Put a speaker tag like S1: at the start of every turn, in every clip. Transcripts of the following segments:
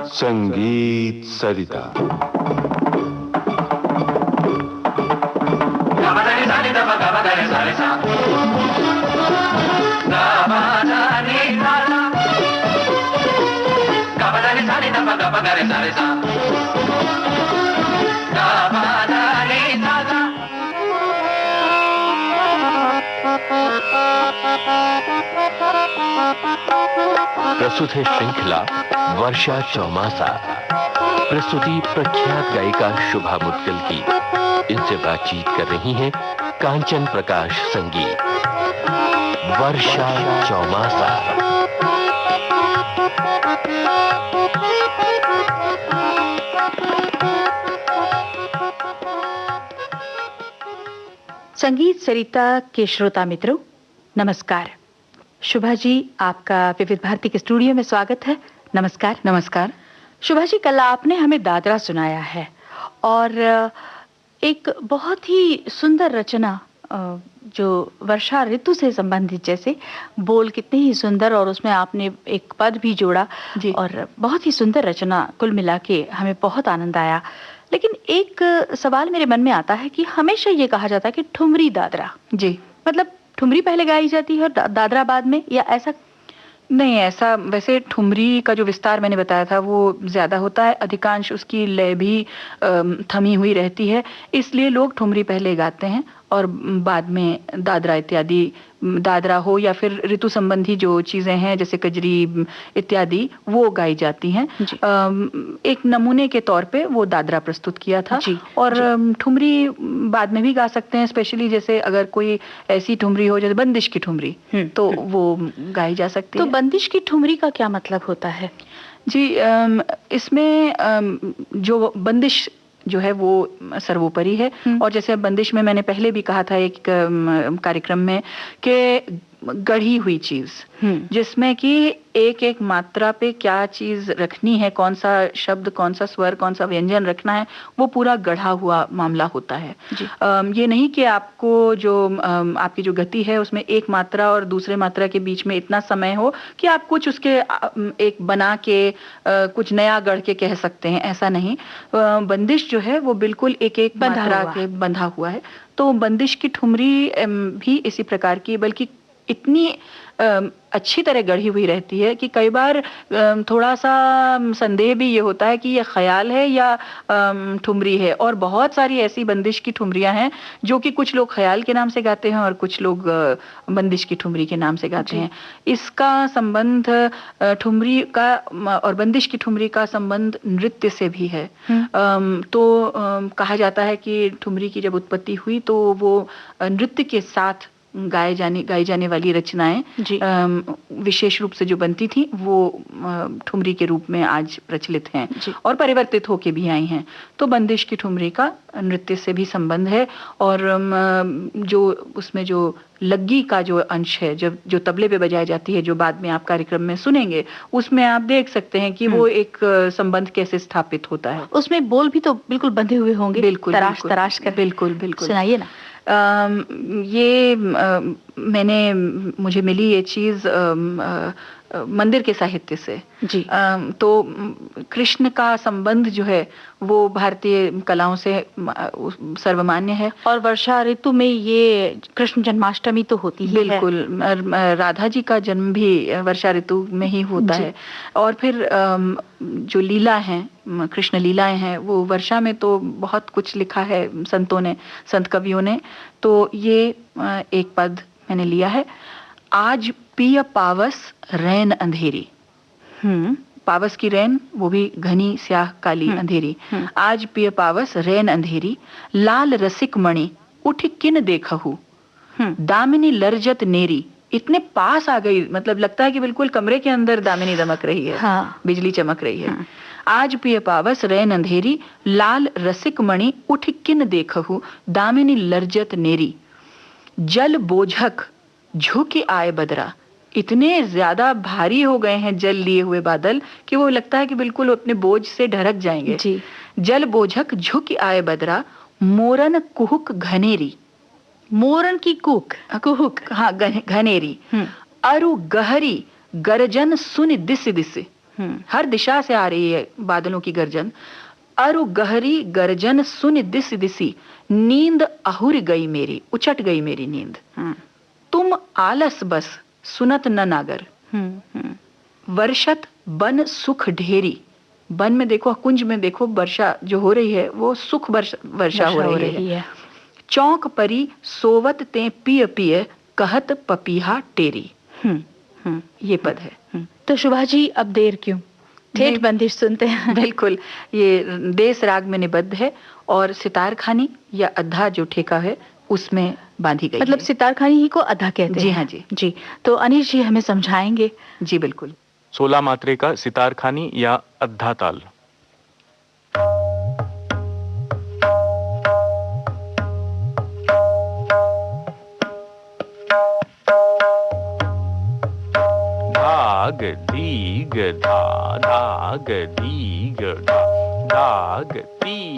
S1: संगीत सरिता।
S2: प्रस्तुत है श्रृंखला वर्षा चौमासा। प्रस्तुति प्रख्यात गायिका शुभा मुद्गल की। इनसे बातचीत कर रही हैं कांचन प्रकाश संगीत। वर्षा चौमासा।
S3: संगीत सरिता के श्रोता मित्रों, नमस्कार। शुभा जी, आपका विविध भारती के स्टूडियो में स्वागत है। नमस्कार।
S4: नमस्कार।
S3: शुभा जी, कल आपने हमें दादरा सुनाया है और एक बहुत ही सुंदर रचना जो वर्षा ऋतु से संबंधित, जैसे बोल कितने ही सुंदर और उसमें आपने एक पद भी जोड़ा और बहुत ही सुंदर रचना कुल मिला के हमें बहुत आनंद आया। लेकिन एक सवाल मेरे मन में आता है कि हमेशा ये कहा जाता है कि ठुमरी दादरा,
S4: जी,
S3: मतलब ठुमरी पहले गाई जाती है और दादरा बाद में, या ऐसा?
S4: नहीं, ऐसा वैसे ठुमरी का जो विस्तार मैंने बताया था वो ज्यादा होता है, अधिकांश उसकी लय भी थमी हुई रहती है, इसलिए लोग ठुमरी पहले गाते हैं और बाद में दादरा इत्यादि, दादरा हो या फिर ऋतु संबंधी जो चीजें हैं जैसे कजरी इत्यादि वो गाई जाती हैं। एक नमूने के तौर पे वो दादरा प्रस्तुत किया था और ठुमरी बाद में भी गा सकते हैं, स्पेशली जैसे अगर कोई ऐसी ठुमरी हो जैसे बंदिश की ठुमरी तो वो गाई जा सकती है।
S3: तो बंदिश की ठुमरी का क्या मतलब होता है?
S4: जी, इसमें जो बंदिश जो है वो सर्वोपरि है और जैसे बंदिश में मैंने पहले भी कहा था एक कार्यक्रम में कि गढ़ी हुई चीज, जिसमें कि एक एक मात्रा पे क्या चीज रखनी है, कौन सा शब्द, कौन सा स्वर, कौन सा व्यंजन रखना है, वो पूरा गढ़ा हुआ मामला होता है। ये नहीं कि आपको जो आपकी जो गति है उसमें एक मात्रा और दूसरे मात्रा के बीच में इतना समय हो कि आप कुछ उसके एक बना के कुछ नया गढ़ के कह सकते हैं, ऐसा नहीं। बंदिश जो है वो बिल्कुल एक एक मात्रा के बंधा हुआ है। तो बंदिश की ठुमरी भी इसी प्रकार की, बल्कि इतनी अच्छी तरह गढ़ी हुई रहती है कि कई बार थोड़ा सा संदेह भी ये होता है कि ये ख्याल है या ठुमरी है। और बहुत सारी ऐसी बंदिश की ठुमरियां हैं जो कि कुछ लोग ख्याल के नाम से गाते हैं और कुछ लोग बंदिश की ठुमरी के नाम से गाते हैं। इसका संबंध ठुमरी का और बंदिश की ठुमरी का संबंध नृत्य से भी है। तो कहा जाता है कि ठुमरी की जब उत्पत्ति हुई तो वो नृत्य के साथ गाई जाने वाली रचनाएं विशेष रूप से जो बनती थी वो ठुमरी के रूप में आज प्रचलित हैं और परिवर्तित होके भी आई हैं। तो बंदिश की ठुमरी का नृत्य से भी संबंध है और जो उसमें जो लग्गी का जो अंश है, जब जो तबले पे बजाई जाती है, जो बाद में आप कार्यक्रम में सुनेंगे, उसमें आप देख सकते हैं कि वो एक संबंध कैसे स्थापित होता है।
S3: उसमें बोल भी तो बिल्कुल बंधे हुए होंगे,
S4: बिल्कुल
S3: तराश कर।
S4: बिल्कुल सुनाइए
S3: ना।
S4: ये मुझे मिली ये चीज मंदिर के साहित्य से। तो कृष्ण का संबंध जो है वो भारतीय कलाओं से सर्वमान्य है और वर्षा ऋतु में ये कृष्ण जन्माष्टमी तो होती ही है। बिल्कुल, राधा जी का जन्म भी वर्षा ऋतु में ही होता है। और फिर जो लीला है, कृष्ण लीलाएं हैं, वो वर्षा में तो बहुत कुछ लिखा है संतों ने, संत कवियों ने। तो ये एक पद मैंने लिया है। आज पिय पावस रैन अंधेरी। पावस की रैन, वो भी घनी स्याह काली अंधेरी। आज पिय पावस रैन अंधेरी, लाल रसिक मणि उठ किन देखहु, दामिनी लर्जत नेरी। इतने पास आ गई, मतलब लगता है कि बिल्कुल कमरे के अंदर दामिनी दमक रही है, बिजली चमक रही है। आज पिय पावस रैन अंधेरी, लाल रसिक मणि उठ किन देखहु, दामिनी लर्जत नेरी। जल बोझक झुक आए बदरा। इतने ज्यादा भारी हो गए हैं जल लिए हुए बादल कि वो लगता है कि बिल्कुल अपने बोझ से ढरक जाएंगे। जल बोझक झुक आए बदरा, मोरन कुहुक घनेरी। मोरन की कुहुक, हाँ, घनेरी। अरु गहरी गरजन सुन दिस दिस। हर दिशा से आ रही है बादलों की गर्जन। अरु गहरी गर्जन सुन दिस दिसी, नींद अहुर गई मेरी, उचट गई मेरी नींद। तुम आलस बस सुनत न नागर, वर्षत बन सुख ढेरी। वन में देखो, कुंज में देखो, वर्षा जो हो रही है वो सुख वर्षा हो रही है। चौक परी सोवत ते पिय पिय, कहत पपीहा टेरी। ये पद है।
S3: तो शुभा जी अब देर क्यों, ठेठ बंदिश सुनते हैं।
S4: बिल्कुल, ये देश राग में निबद्ध है और सितार खानी या अद्धा जो ठेका है उसमें बांधी गई,
S3: मतलब सितार खानी ही को अद्धा कहते हैं।
S4: जी हाँ जी।
S3: जी, तो अनिश जी हमें समझाएंगे।
S4: जी बिल्कुल।
S1: 16 मात्रे का सितार खानी या अद्धा ताल। धाग दीग धा, धाग दीग धा, धाग दी।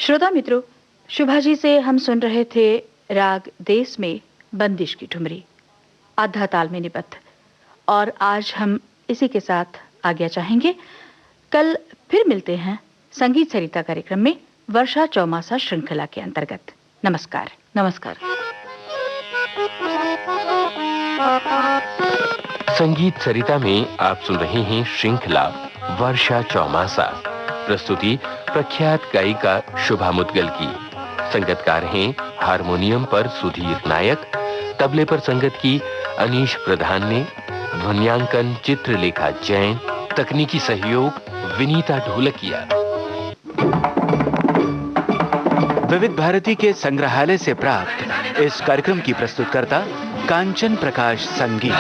S3: श्रोता मित्रों, शुभा जी से हम सुन रहे थे राग देश में बंदिश की ठुमरी, आधा ताल में निबद्ध। और आज हम इसी के साथ आज्ञा चाहेंगे। कल फिर मिलते हैं संगीत सरिता कार्यक्रम में वर्षा चौमासा श्रृंखला के अंतर्गत। नमस्कार।
S4: नमस्कार।
S2: संगीत सरिता में आप सुन रहे हैं श्रृंखला वर्षा चौमासा। प्रस्तुति प्रख्यात गायिका शुभा मुद्गल की। संगतकार हैं हारमोनियम पर सुधीर नायक, तबले पर संगत की अनीश प्रधान ने, ध्वन्यांकन चित्रलेखा जैन, तकनीकी सहयोग विनीता ढोलकिया।
S5: विविध भारती के संग्रहालय से प्राप्त इस कार्यक्रम की प्रस्तुतकर्ता कांचन प्रकाश संगीत।